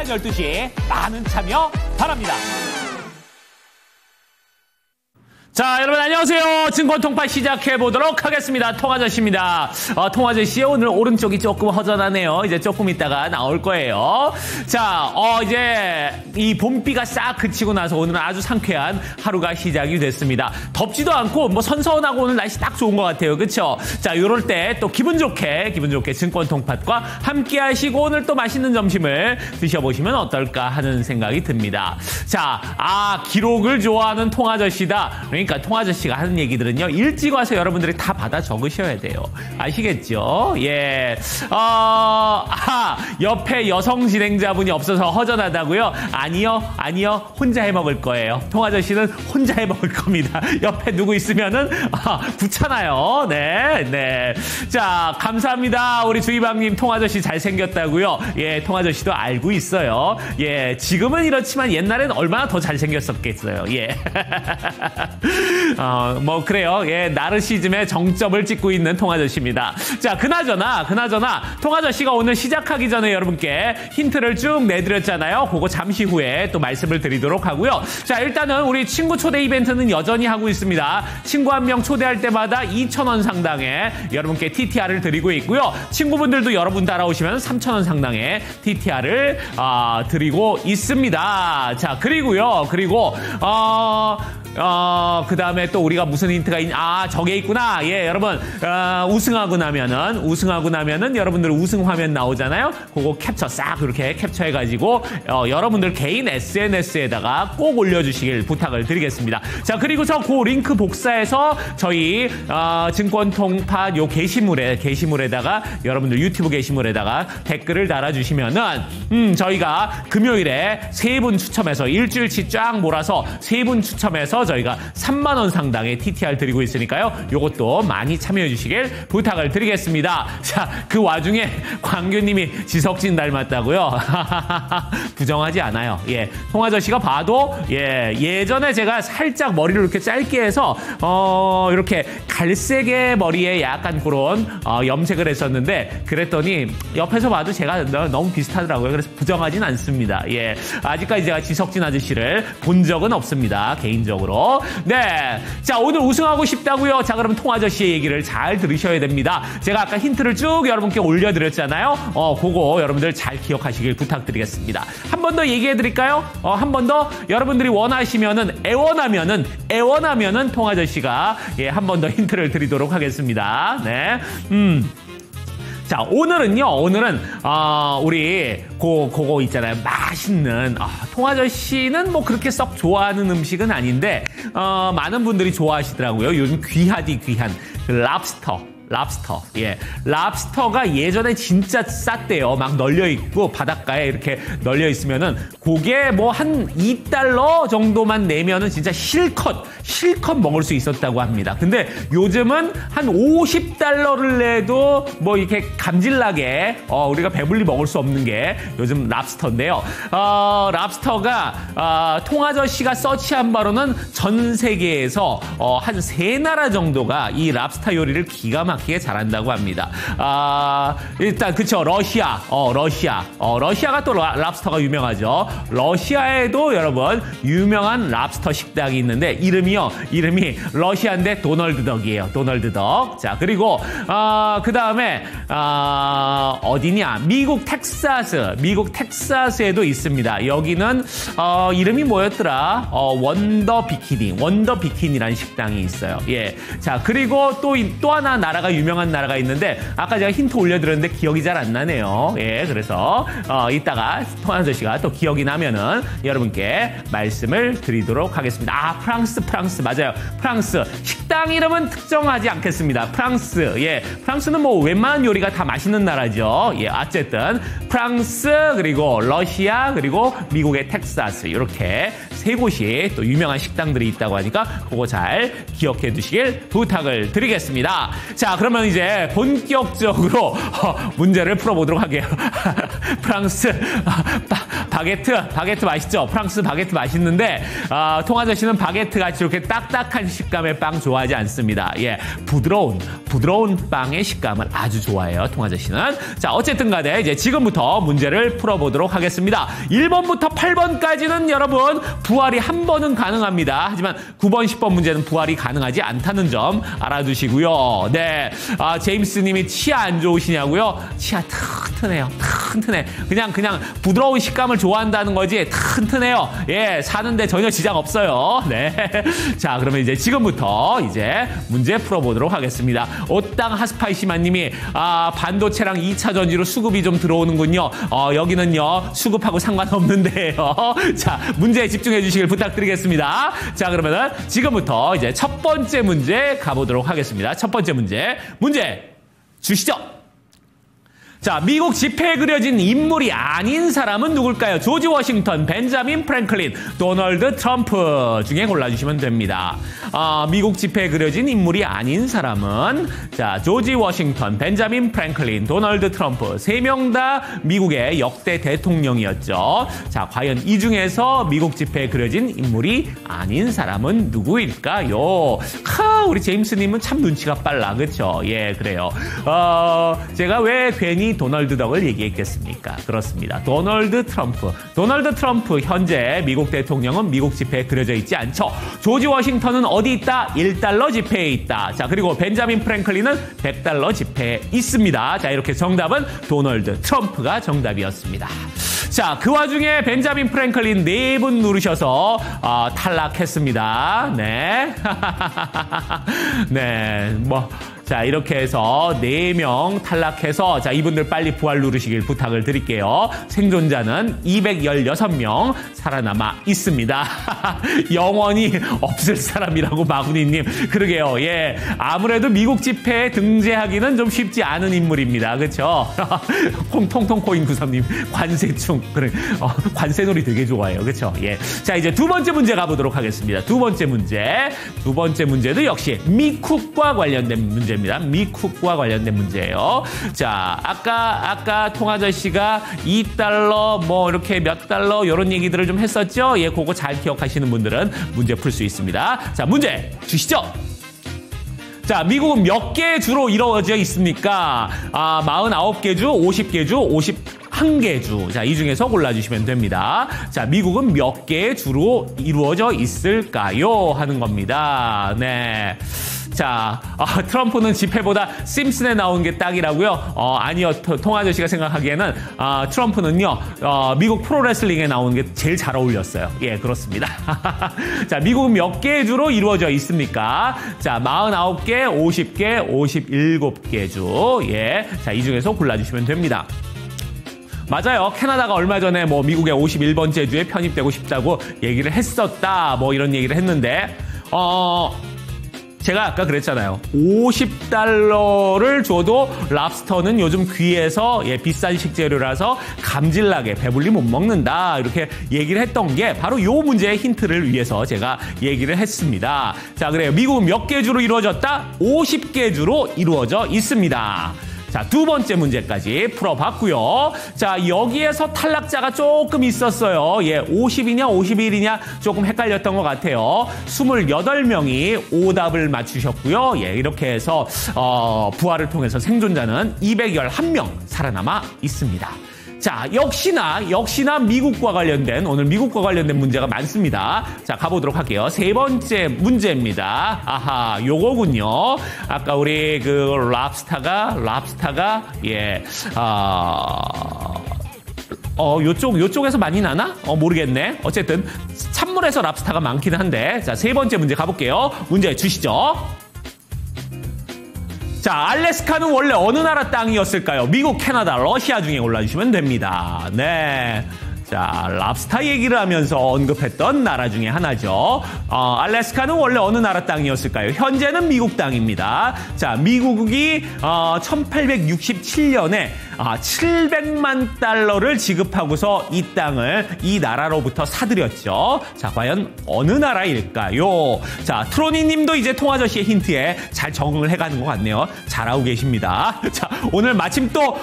오전 12시 많은 참여 바랍니다. 자, 여러분 안녕하세요. 증권통파 시작해보도록 하겠습니다. 통아저씨입니다. 통아저씨 오늘 오른쪽이 조금 허전하네요. 이제 조금 있다가 나올 거예요. 자, 이제 이 봄비가 싹 그치고 나서 오늘은 아주 상쾌한 하루가 시작이 됐습니다. 덥지도 않고 뭐 선선하고 오늘 날씨 딱 좋은 것 같아요. 그쵸? 자, 요럴 때 또 기분 좋게 증권통팟과 함께 하시고 오늘 또 맛있는 점심을 드셔보시면 어떨까 하는 생각이 듭니다. 자, 기록을 좋아하는 통아저씨다. 그러니까 통아저씨가 하는 얘기들은요, 일찍 와서 여러분들이 다 받아 적으셔야 돼요. 아시겠죠? 예. 옆에 여성 진행자분이 없어서 허전하다고요? 아니요. 혼자 해 먹을 거예요. 통아저씨는 혼자 해 먹을 겁니다. 옆에 누구 있으면은, 귀찮아요. 네. 자, 감사합니다. 우리 주희방님 통아저씨 잘생겼다고요? 예, 통아저씨도 알고 있어요. 예, 지금은 이렇지만 옛날엔 얼마나 더 잘생겼었겠어요. 예. 뭐 그래요. 예, 나르시즘의 정점을 찍고 있는 통아저씨입니다. 자, 그나저나 통아저씨가 오늘 시작하기 전에 여러분께 힌트를 쭉 내드렸잖아요. 그거 잠시 후에 또 말씀을 드리도록 하고요. 자, 일단은 우리 친구 초대 이벤트는 여전히 하고 있습니다. 친구 한 명 초대할 때마다 2,000원 상당의 여러분께 TTR을 드리고 있고요. 친구분들도 여러분 따라오시면 3,000원 상당의 TTR을 드리고 있습니다. 자, 그리고 그 다음에 또 우리가 무슨 힌트가 저게 있구나. 예, 여러분, 우승하고 나면은 여러분들 우승 화면 나오잖아요. 그거 싹 그렇게 캡처해가지고, 여러분들 개인 SNS에다가 꼭 올려주시길 부탁을 드리겠습니다. 자, 그리고서 그 링크 복사해서 저희, 증권통팟 요 게시물에다가 여러분들 유튜브 게시물에다가 댓글을 달아주시면은, 저희가 금요일에 3분 추첨해서 일주일치 쫙 몰아서 3분 추첨해서 저희가 3만 원 상당의 TTR 드리고 있으니까요. 요것도 많이 참여해 주시길 부탁을 드리겠습니다. 자, 그 와중에 광규님이 지석진 닮았다고요? 부정하지 않아요. 예, 통아저씨가 봐도 예전에 제가 살짝 머리를 이렇게 짧게 해서 이렇게 갈색의 머리에 약간 그런 염색을 했었는데 그랬더니 옆에서 봐도 제가 너무 비슷하더라고요. 그래서 부정하진 않습니다. 예, 아직까지 제가 지석진 아저씨를 본 적은 없습니다. 개인적으로. 네. 자, 오늘 우승하고 싶다고요? 자, 그럼 통아저씨의 얘기를 잘 들으셔야 됩니다. 제가 아까 힌트를 쭉 여러분께 올려드렸잖아요. 그거 여러분들 잘 기억하시길 부탁드리겠습니다. 한 번 더 얘기해 드릴까요? 한 번 더 여러분들이 원하시면은 애원하면은 통아저씨가 한 번 더 힌트를 드리도록 하겠습니다. 네. 자, 오늘은 우리 그거 있잖아요. 맛있는 통아저씨는 뭐 그렇게 썩 좋아하는 음식은 아닌데 많은 분들이 좋아하시더라고요. 요즘 귀한 그 랍스터. 예. 랍스터가 예전에 진짜 쌌대요. 막 널려있고, 바닷가에 이렇게 널려있으면은, 그게 뭐 한 $2 정도만 내면은 진짜 실컷 먹을 수 있었다고 합니다. 근데 요즘은 한 $50를 내도 뭐 이렇게 감질나게, 우리가 배불리 먹을 수 없는 게 요즘 랍스터인데요. 랍스터가, 통아저씨가 서치한 바로는 전 세계에서, 한 3나라 정도가 이 랍스터 요리를 기가 막히게 잘한다고 합니다. 일단 그쵸, 러시아가 또 랍스터가 유명하죠. 러시아에도 여러분 유명한 랍스터 식당이 있는데 이름이 러시아인데 도널드덕이에요. 도널드덕. 자, 그리고 그 다음에 어디냐? 미국 텍사스에도 있습니다. 여기는 이름이 뭐였더라? 원더 비키니라는 식당이 있어요. 예. 자, 그리고 또 하나 나라가 유명한 나라가 있는데 아까 제가 힌트 올려드렸는데 기억이 잘 안 나네요. 예, 그래서 이따가 통아저씨가 또 기억이 나면은 여러분께 말씀을 드리도록 하겠습니다. 프랑스 맞아요. 프랑스 식당 이름은 특정하지 않겠습니다. 프랑스는 뭐 웬만한 요리가 다 맛있는 나라죠. 예, 어쨌든 프랑스 그리고 러시아 그리고 미국의 텍사스 이렇게 3곳이 또 유명한 식당들이 있다고 하니까 그거 잘 기억해 두시길 부탁을 드리겠습니다. 자, 그러면 이제 본격적으로 문제를 풀어보도록 할게요. 프랑스 바게트 맛있죠? 프랑스 바게트 맛있는데 통아저씨는 바게트 같이 이렇게 딱딱한 식감의 빵 좋아하지 않습니다. 예, 부드러운 빵의 식감을 아주 좋아해요. 통아저씨는. 자, 어쨌든 간에 이제 지금부터 문제를 풀어보도록 하겠습니다. 1번부터 8번까지는 여러분 부활이 한 번은 가능합니다. 하지만 9번, 10번 문제는 부활이 가능하지 않다는 점 알아두시고요. 네, 제임스님이 치아 안 좋으시냐고요? 치아 튼튼해요. 튼튼해. 그냥 부드러운 식감을 좋아한다는 거지 튼튼해요. 예, 사는데 전혀 지장 없어요. 네. 자, 그러면 이제 지금부터 이제 문제 풀어보도록 하겠습니다. 오땅 하스파이시마님이 반도체랑 2차 전지로 수급이 좀 들어오는군요. 여기는요 수급하고 상관없는데요. 자, 문제에 집중해 주시길 부탁드리겠습니다. 자, 그러면은 지금부터 이제 첫 번째 문제 가보도록 하겠습니다. 첫 번째 문제 주시죠. 자, 미국 지폐에 그려진 인물이 아닌 사람은 누굴까요? 조지 워싱턴, 벤자민 프랭클린, 도널드 트럼프 중에 골라주시면 됩니다. 미국 지폐에 그려진 인물이 아닌 사람은 자, 조지 워싱턴, 벤자민 프랭클린, 도널드 트럼프 3명 다 미국의 역대 대통령이었죠. 자, 과연 이 중에서 미국 지폐에 그려진 인물이 아닌 사람은 누구일까요? 우리 제임스님은 참 눈치가 빨라, 그렇죠? 예, 그래요. 제가 왜 괜히 도널드 덕을 얘기했겠습니까? 그렇습니다. 도널드 트럼프 현재 미국 대통령은 미국 지폐에 그려져 있지 않죠. 조지 워싱턴은 어디 있다? 1달러 지폐에 있다. 자, 그리고 벤자민 프랭클린은 100달러 지폐에 있습니다. 자, 이렇게 정답은 도널드 트럼프가 정답이었습니다. 자, 그 와중에 벤자민 프랭클린 4분 누르셔서 탈락했습니다. 네. 네, 자, 이렇게 해서 4명 탈락해서 자, 이분들 빨리 부활 누르시길 부탁을 드릴게요. 생존자는 216명 살아남아 있습니다. 영원히 없을 사람이라고 마구니님. 그러게요. 예, 아무래도 미국 지폐에 등재하기는 좀 쉽지 않은 인물입니다. 그렇죠? 통통코인 93님 관세충. 그래, 관세놀이 되게 좋아해요. 그렇죠? 예. 자, 이제 두 번째 문제 가보도록 하겠습니다. 두 번째 문제도 역시 미쿡과 관련된 문제입니다. 미쿡과 관련된 문제예요. 자, 아까 통아저씨가 2달러 이렇게 몇 달러 이런 얘기들을 좀 했었죠. 예, 그거 잘 기억하시는 분들은 문제 풀 수 있습니다. 자, 문제 주시죠. 자, 미국은 몇 개의 주로 이루어져 있습니까? 49개 주, 50개 주, 51개 주. 자, 이 중에서 골라주시면 됩니다. 자, 미국은 몇 개의 주로 이루어져 있을까요? 하는 겁니다. 네. 자, 트럼프는 지폐보다 심슨에 나온 게 딱이라고요? 아니요. 통아저씨가 생각하기에는 트럼프는요, 미국 프로레슬링에 나오는 게 제일 잘 어울렸어요. 예, 그렇습니다. 자, 미국은 몇 개의 주로 이루어져 있습니까? 자, 49개, 50개, 57개 주. 예. 자, 이 중에서 골라주시면 됩니다. 맞아요. 캐나다가 얼마 전에 미국의 51번째 주에 편입되고 싶다고 얘기를 했었다. 이런 얘기를 했는데, 제가 아까 그랬잖아요. 50달러를 줘도 랍스터는 요즘 귀해서 비싼 식재료라서 감질나게 배불리 못 먹는다. 이렇게 얘기를 했던 게 바로 요 문제의 힌트를 위해서 제가 얘기를 했습니다. 자, 그래요. 미국은 몇 개 주로 이루어졌다? 50개 주로 이루어져 있습니다. 자, 두 번째 문제까지 풀어봤고요. 자, 여기에서 탈락자가 조금 있었어요. 예, 50이냐 51이냐 조금 헷갈렸던 것 같아요. 28명이 오답을 맞추셨고요. 예, 이렇게 해서 부활을 통해서 생존자는 211명 살아남아 있습니다. 자, 역시나 미국과 관련된, 오늘 미국과 관련된 문제가 많습니다. 자, 가보도록 할게요. 세 번째 문제입니다. 아하, 요거군요. 아까 우리 랍스타가, 예, 요쪽에서 많이 나나? 모르겠네. 어쨌든, 찬물에서 랍스타가 많긴 한데. 자, 세 번째 문제 가볼게요. 문제 주시죠. 자, 알래스카는 원래 어느 나라 땅이었을까요? 미국, 캐나다, 러시아 중에 골라주시면 됩니다. 네. 자, 랍스타 얘기를 하면서 언급했던 나라 중에 하나죠. 알래스카는 원래 어느 나라 땅이었을까요? 현재는 미국 땅입니다. 자, 미국이 1867년에 700만 달러를 지급하고서 이 땅을 이 나라로부터 사들였죠. 자, 과연 어느 나라일까요? 자, 트로니 님도 이제 통아저씨의 힌트에 잘 적응을 해가는 것 같네요. 잘하고 계십니다. 자, 오늘 마침 또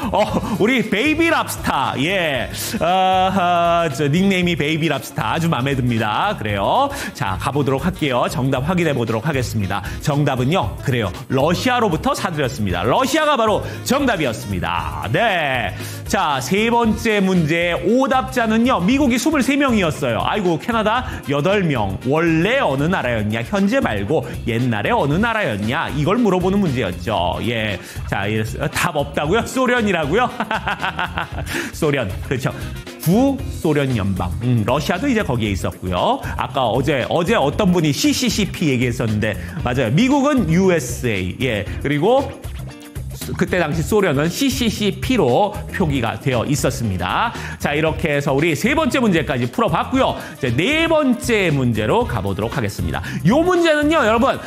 우리 베이비 랍스타, 예, 저 닉네임이 베이비 랍스타 아주 마음에 듭니다. 그래요. 자, 가보도록 할게요. 정답 확인해 보도록 하겠습니다. 정답은요, 그래요, 러시아로부터 사들였습니다. 러시아가 바로 정답이었습니다. 네. 자, 세 번째 문제 오답자는요, 미국이 23명이었어요. 아이고, 캐나다 8명. 원래 어느 나라였냐? 현재 말고 옛날에 어느 나라였냐? 이걸 물어보는 문제였죠. 예. 자, 답 없다고요? 소련이라고요? 소련. 그렇죠. 구소련 연방. 러시아도 이제 거기에 있었고요. 아까 어제 어떤 분이 CCCP 얘기했었는데, 맞아요. 미국은 USA. 예. 그리고 그때 당시 소련은 CCCP로 표기가 되어 있었습니다. 자, 이렇게 해서 우리 세 번째 문제까지 풀어봤고요. 이제 네 번째 문제로 가보도록 하겠습니다. 이 문제는요, 여러분,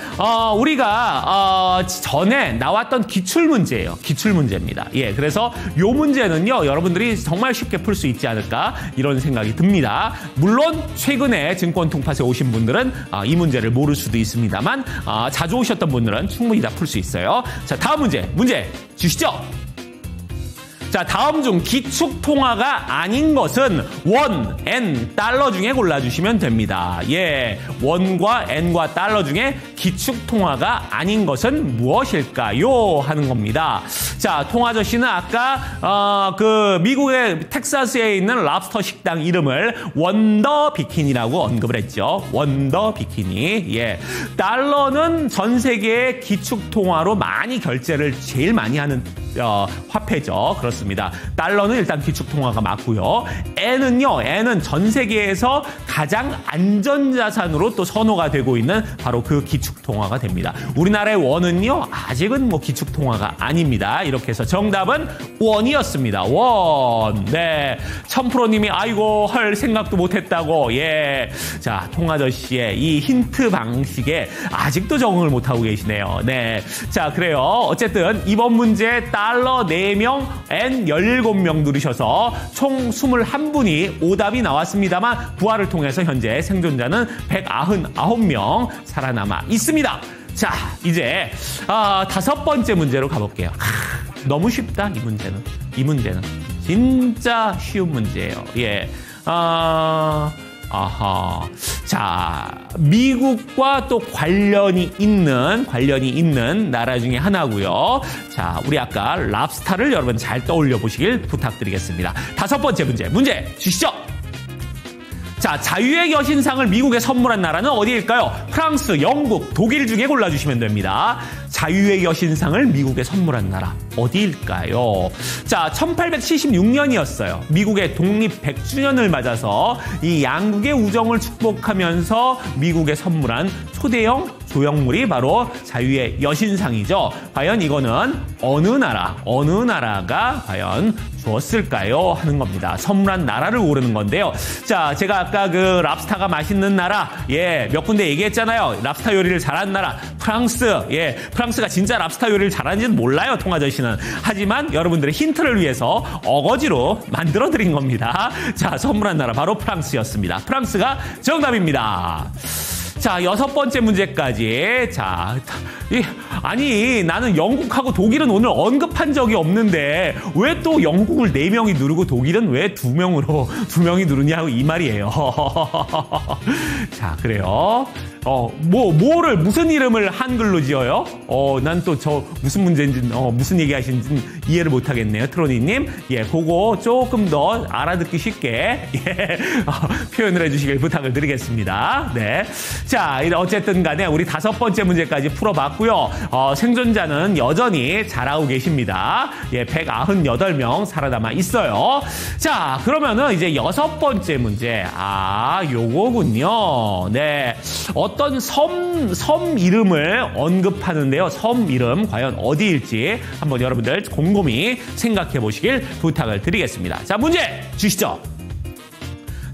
우리가 전에 나왔던 기출문제예요. 기출문제입니다. 예, 그래서 이 문제는요, 여러분들이 정말 쉽게 풀 수 있지 않을까 이런 생각이 듭니다. 물론 최근에 증권 통팟에 오신 분들은 이 문제를 모를 수도 있습니다만 자주 오셨던 분들은 충분히 다 풀 수 있어요. 자, 다음 문제 주시죠. 자, 다음 중 기축통화가 아닌 것은 원, 엔, 달러 중에 골라주시면 됩니다. 예, 원과 엔과 달러 중에 기축통화가 아닌 것은 무엇일까요? 하는 겁니다. 자, 통아저씨는 아까 그 미국의 텍사스에 있는 랍스터 식당 이름을 원더 비키니라고 언급을 했죠. 원더 비키니. 예, 달러는 전 세계의 기축통화로 많이 결제를 제일 많이 하는 화폐죠. 그렇습니다. 달러는 일단 기축통화가 맞고요. 엔은 전 세계에서 가장 안전자산으로 또 선호가 되고 있는 바로 그 기축통화가 됩니다. 우리나라의 원은요, 아직은 뭐 기축통화가 아닙니다. 이렇게 해서 정답은 원이었습니다. 원. 네. 1000%님이 아이고 헐 생각도 못했다고. 예. 자, 통아저씨의 이 힌트 방식에 아직도 적응을 못하고 계시네요. 네. 자, 그래요. 어쨌든 이번 문제 달러 4명, 엔 17명 누르셔서 총 21분이 오답이 나왔습니다만 부활을 통해서 현재 생존자는 199명 살아남아 있습니다. 자, 이제 5번째 문제로 가볼게요. 너무 쉽다, 이 문제는. 진짜 쉬운 문제예요. 예. 자, 미국과 또 관련이 있는 나라 중에 하나고요. 자, 우리 아까 랍스타를 여러분 잘 떠올려 보시길 부탁드리겠습니다. 5번째 문제 주시죠. 자, 자유의 여신상을 미국에 선물한 나라는 어디일까요? 프랑스, 영국, 독일 중에 골라주시면 됩니다. 자유의 여신상을 미국에 선물한 나라 어디일까요? 자, 1876년이었어요. 미국의 독립 100주년을 맞아서 이 양국의 우정을 축복하면서 미국에 선물한 초대형 조형물이 바로 자유의 여신상이죠. 과연 이거는 어느 나라가 과연 주었을까요? 하는 겁니다. 선물한 나라를 고르는 건데요. 자, 제가 아까 그 랍스타가 맛있는 나라, 예, 몇 군데 얘기했잖아요. 랍스타 요리를 잘하는 나라, 프랑스, 예, 프랑스가 진짜 랍스타 요리를 잘하는지는 몰라요, 통아저씨는. 하지만 여러분들의 힌트를 위해서 어거지로 만들어드린 겁니다. 자, 선물한 나라 바로 프랑스였습니다. 프랑스가 정답입니다. 자, 6번째 문제까지. 자, 아니, 나는 영국하고 독일은 오늘 언급한 적이 없는데 왜 또 영국을 4명이 누르고 독일은 왜 2명이 누르냐고 이 말이에요. 자, 그래요. 무슨 이름을 한글로 지어요? 난 또 무슨 문제인지, 무슨 얘기 하시는지 이해를 못 하겠네요. 트로니님. 예, 그거 조금 더 알아듣기 쉽게, 예, 표현을 해주시길 부탁을 드리겠습니다. 네. 자, 어쨌든 간에 우리 5번째 문제까지 풀어봤고요. 생존자는 여전히 잘하고 계십니다. 예, 198명 살아남아 있어요. 자, 그러면은 이제 6번째 문제. 요거군요. 네. 어떤 섬 이름을 언급하는데요. 섬 이름 과연 어디일지 한번 여러분들 곰곰이 생각해 보시길 부탁을 드리겠습니다. 자, 문제 주시죠.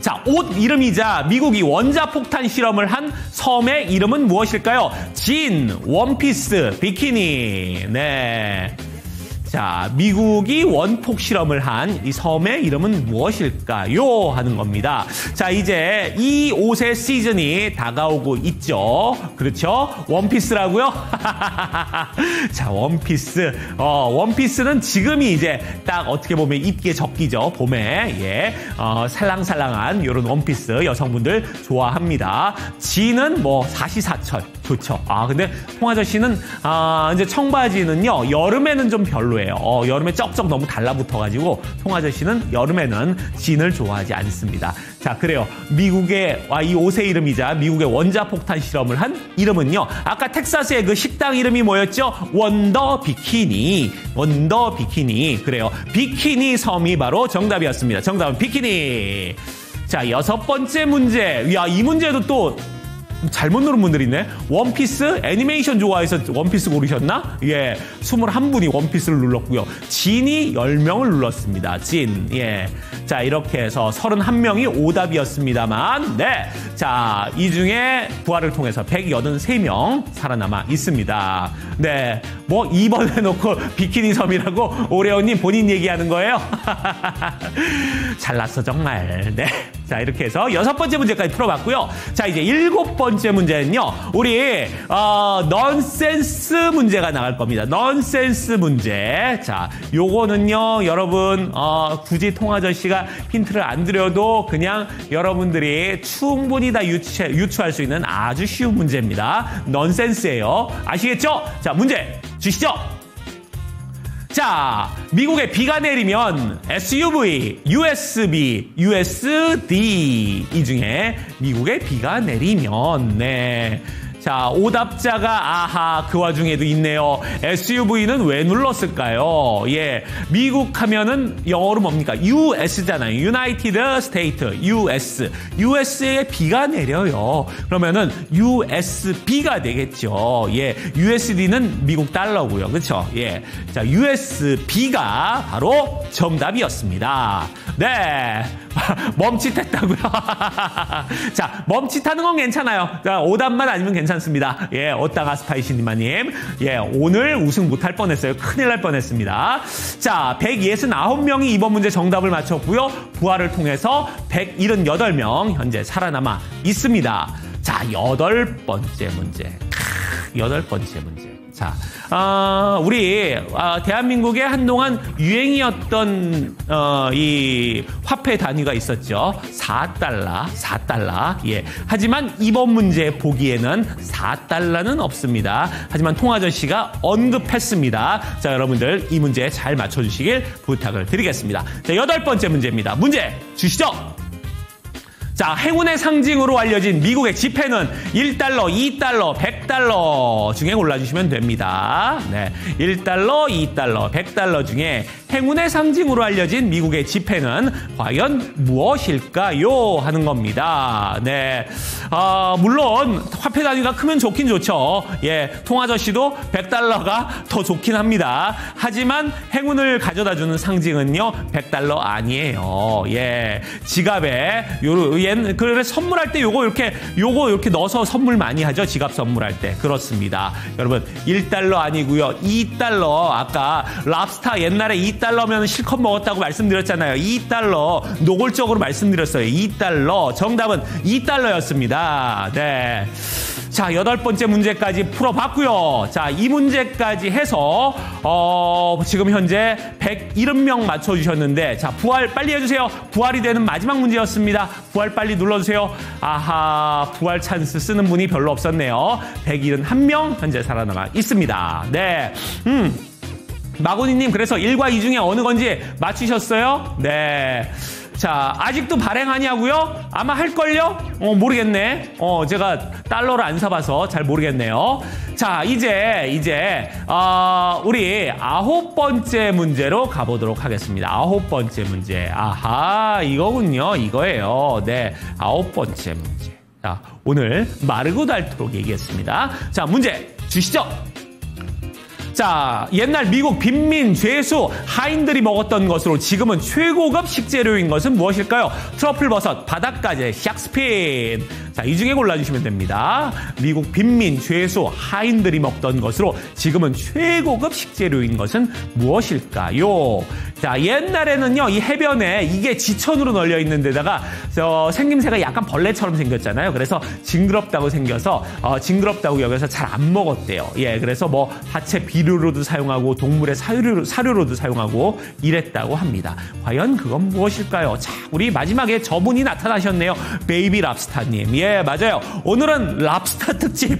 자, 옷 이름이자 미국이 원자폭탄 실험을 한 섬의 이름은 무엇일까요? 진, 원피스, 비키니. 네. 자, 미국이 원폭 실험을 한 이 섬의 이름은 무엇일까요? 하는 겁니다. 자, 이제 이 옷의 시즌이 다가오고 있죠. 그렇죠? 원피스라고요? 자, 원피스. 원피스는 지금이 이제 딱 어떻게 보면 입기에 적기죠. 봄에. 예. 살랑살랑한 이런 원피스 여성분들 좋아합니다. 진은 뭐 사시사철. 좋죠. 근데 통아저씨는 이제 청바지는요. 여름에는 좀 별로예요. 여름에 쩍쩍 너무 달라붙어가지고 통아저씨는 여름에는 진을 좋아하지 않습니다. 자, 그래요. 미국의 이 옷의 이름이자 미국의 원자폭탄 실험을 한 이름은요. 아까 텍사스의 그 식당 이름이 뭐였죠? 원더 비키니. 원더 비키니. 그래요. 비키니 섬이 바로 정답이었습니다. 정답은 비키니. 자, 6번째 문제. 야, 이 문제도 또 잘못 누른 분들 있네. 원피스 애니메이션 좋아해서 원피스 고르셨나? 예, 21분이 원피스를 눌렀고요. 진이 10명을 눌렀습니다. 진. 예. 자, 이렇게 해서 31명이 오답이었습니다만, 네. 자, 이 중에 부활을 통해서 183명 살아남아 있습니다. 네. 뭐 2번 해놓고 비키니 섬이라고 오레오님 본인 얘기하는 거예요? 잘났어 정말. 네. 자, 이렇게 해서 6번째 문제까지 풀어봤고요. 자, 이제 7번째 문제는요. 우리 넌센스 문제가 나갈 겁니다. 넌센스 문제. 자, 요거는요. 여러분 굳이 통아저씨가 힌트를 안 드려도 그냥 여러분들이 충분히 다 유추할 수 있는 아주 쉬운 문제입니다. 넌센스예요. 아시겠죠? 자, 문제 주시죠. 자, 미국에 비가 내리면 SUV, USB, USD 이 중에 미국에 비가 내리면 네. 자, 오답자가 아하 그 와중에도 있네요. SUV는 왜 눌렀을까요? 예, 미국 하면은 영어로 뭡니까? US잖아요. United States, US. US에 비가 내려요. 그러면은 USB가 되겠죠. 예, USD는 미국 달러고요. 그렇죠? 예, 자, USB가 바로 정답이었습니다. 네. 멈칫했다고요? 자, 멈칫하는 건 괜찮아요. 오답만 아니면 괜찮습니다. 예, 오따가 스파이시니마님. 예, 오늘 우승 못할 뻔했어요. 큰일 날 뻔했습니다. 자, 169명이 이번 문제 정답을 맞췄고요. 부활을 통해서 178명 현재 살아남아 있습니다. 자, 8번째 문제. 8번째 문제. 자, 우리 대한민국에 한동안 유행이었던 이 화폐 단위가 있었죠. 4달러. 예. 하지만 이번 문제 보기에는 4달러는 없습니다. 하지만 통아저씨가 언급했습니다. 자, 여러분들 이 문제 잘 맞춰주시길 부탁을 드리겠습니다. 자, 8번째 문제입니다. 문제 주시죠. 자, 행운의 상징으로 알려진 미국의 지폐는 1달러, 2달러, 100달러 중에 골라주시면 됩니다. 네, 1달러, 2달러, 100달러 중에 행운의 상징으로 알려진 미국의 지폐는 과연 무엇일까요? 하는 겁니다. 네, 물론 화폐 단위가 크면 좋긴 좋죠. 예, 통아저씨도 100달러가 더 좋긴 합니다. 하지만 행운을 가져다주는 상징은요, 100달러 아니에요. 예, 지갑에 그래 선물할 때 요거 이렇게 넣어서 선물 많이 하죠. 지갑 선물할 때. 그렇습니다. 여러분 1달러 아니고요. 2달러. 아까 랍스타 옛날에 2달러면 실컷 먹었다고 말씀드렸잖아요. 2달러. 노골적으로 말씀드렸어요. 2달러. 정답은 2달러였습니다. 네. 자, 8번째 문제까지 풀어봤고요. 자, 이 문제까지 해서 지금 현재 170명 맞춰주셨는데, 자, 부활 빨리 해주세요. 부활이 되는 마지막 문제였습니다. 부활 빨리 눌러주세요. 아하, 부활 찬스 쓰는 분이 별로 없었네요. 171명 현재 살아남아 있습니다. 네. 마고니님, 그래서 1과 2 중에 어느 건지 맞추셨어요? 네. 자, 아직도 발행하냐고요? 아마 할걸요? 모르겠네. 제가 달러를 안 사봐서 잘 모르겠네요. 자, 이제 우리 9번째 문제로 가보도록 하겠습니다. 9번째 문제. 아하, 이거군요. 이거예요. 네, 9번째 문제. 자, 오늘 마르고 닳도록 얘기했습니다. 자, 문제 주시죠. 자, 옛날 미국 빈민 죄수 하인들이 먹었던 것으로 지금은 최고급 식재료인 것은 무엇일까요? 트러플버섯, 바닷가재, 샥스핀. 자, 이 중에 골라주시면 됩니다. 미국 빈민 죄수 하인들이 먹던 것으로 지금은 최고급 식재료인 것은 무엇일까요? 자, 옛날에는요, 이 해변에 이게 지천으로 널려 있는 데다가 생김새가 약간 벌레처럼 생겼잖아요. 그래서 징그럽다고 생겨서 징그럽다고 여겨서 잘 안 먹었대요. 예, 그래서 뭐 하체 비료로도 사용하고 동물의 사료로도 사용하고 이랬다고 합니다. 과연 그건 무엇일까요? 자, 우리 마지막에 저분이 나타나셨네요. 베이비 랍스타님. 예, 맞아요. 오늘은 랍스타 특집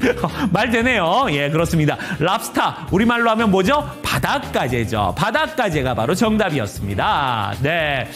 말 되네요. 예, 그렇습니다. 랍스타 우리말로 하면 뭐죠? 바닷가재죠. 바닷가재가 바로 정답이었습니다. 네.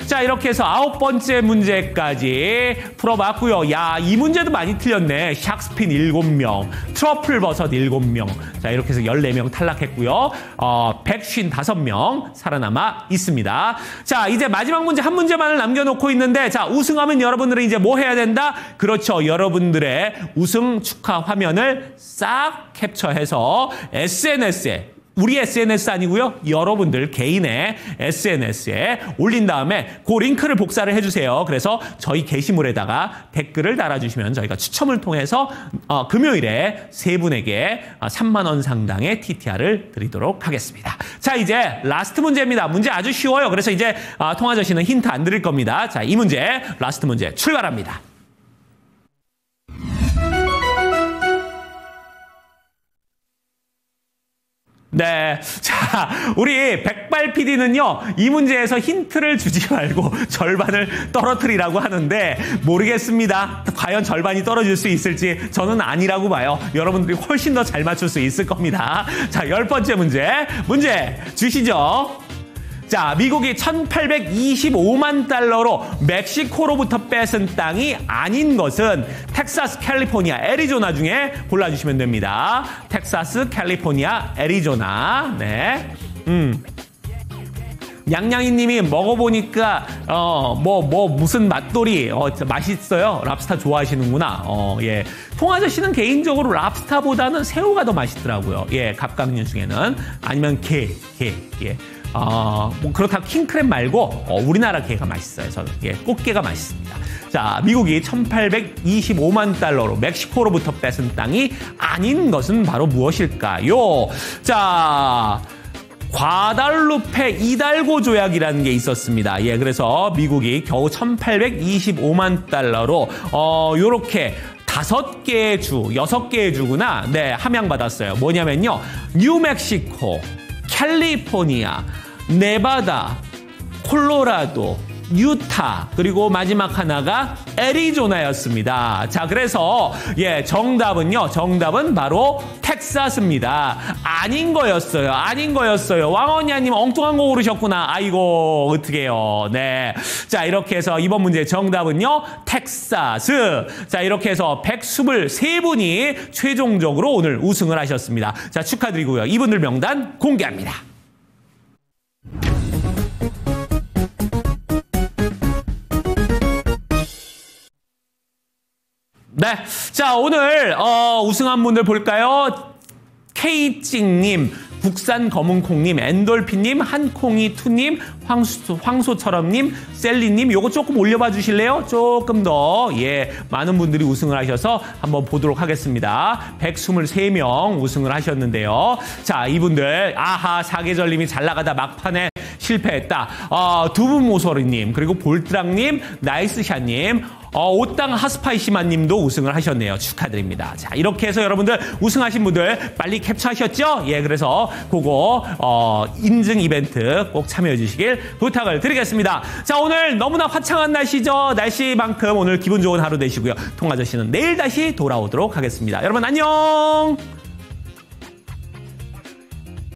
자, 이렇게 해서 9번째 문제까지 풀어봤고요. 야, 이 문제도 많이 틀렸네. 샥스핀 7명, 트러플버섯 7명. 자, 이렇게 해서 14명 탈락했고요. 155명 살아남아 있습니다. 자, 이제 마지막 문제 한 문제만을 남겨놓고 있는데, 자, 우승하면 여러분들은 이제 뭐 해야 된다? 그렇죠. 여러분들의 우승 축하 화면을 싹 캡처해서 SNS에, 우리 SNS 아니고요. 여러분들 개인의 SNS에 올린 다음에 그 링크를 복사를 해주세요. 그래서 저희 게시물에다가 댓글을 달아주시면 저희가 추첨을 통해서 금요일에 3분에게 3만 원 상당의 TTR을 드리도록 하겠습니다. 자, 이제 라스트 문제입니다. 문제 아주 쉬워요. 그래서 이제 통화저씨는 힌트 안 드릴 겁니다. 자, 이 문제, 라스트 문제 출발합니다. 네. 자, 우리 백발 PD는요, 이 문제에서 힌트를 주지 말고 절반을 떨어뜨리라고 하는데, 모르겠습니다. 과연 절반이 떨어질 수 있을지 저는 아니라고 봐요. 여러분들이 훨씬 더 잘 맞출 수 있을 겁니다. 자, 10번째 문제 주시죠. 자, 미국이 1825만 달러로 멕시코로부터 뺏은 땅이 아닌 것은 텍사스, 캘리포니아, 애리조나 중에 골라주시면 됩니다. 텍사스, 캘리포니아, 애리조나. 네. 냥냥이님이 먹어보니까 무슨 맛돌이 맛있어요. 랍스타 좋아하시는구나. 예. 통아저씨는 개인적으로 랍스타보다는 새우가 더 맛있더라고요. 예, 갑각류 중에는. 아니면 게. 예. 뭐 그렇다고 킹크랩 말고 우리나라 게가 맛있어요. 저는. 예, 꽃게가 맛있습니다. 자, 미국이 1825만 달러로 멕시코로부터 뺏은 땅이 아닌 것은 바로 무엇일까요? 자, 과달루페 이달고 조약이라는 게 있었습니다. 예, 그래서 미국이 겨우 1825만 달러로 요렇게 5개의 주, 6개의 주구나. 네, 함양받았어요. 뭐냐면요. 뉴멕시코, 캘리포니아, 네바다, 콜로라도, 유타, 그리고 마지막 하나가 애리조나였습니다. 자, 그래서 정답은 바로 텍사스입니다. 아닌 거였어요. 왕언니님 엉뚱한 거 고르셨구나. 아이고, 어떡해요. 네. 자, 이렇게 해서 이번 문제 정답은요, 텍사스. 자, 이렇게 해서 123분이 최종적으로 오늘 우승을 하셨습니다. 자, 축하드리고요. 이분들 명단 공개합니다. 네. 자, 오늘, 우승한 분들 볼까요? K찡님, 국산 검은콩님, 엔돌핀님, 한콩이투님, 황소처럼님, 셀리님, 요거 조금 올려봐 주실래요? 조금 더, 예, 많은 분들이 우승을 하셔서 한번 보도록 하겠습니다. 123명 우승을 하셨는데요. 자, 이분들, 아하, 사계절님이 잘 나가다 막판에 실패했다. 두부모서리님, 그리고 볼트랑님, 나이스샷님, 오땅 하스파이시마님도 우승을 하셨네요. 축하드립니다. 자, 이렇게 해서 여러분들 우승하신 분들 빨리 캡처하셨죠? 예, 그래서 그거 인증 이벤트 꼭 참여해 주시길 부탁을 드리겠습니다. 자, 오늘 너무나 화창한 날씨죠. 날씨만큼 오늘 기분 좋은 하루 되시고요. 통아저씨는 내일 다시 돌아오도록 하겠습니다. 여러분 안녕.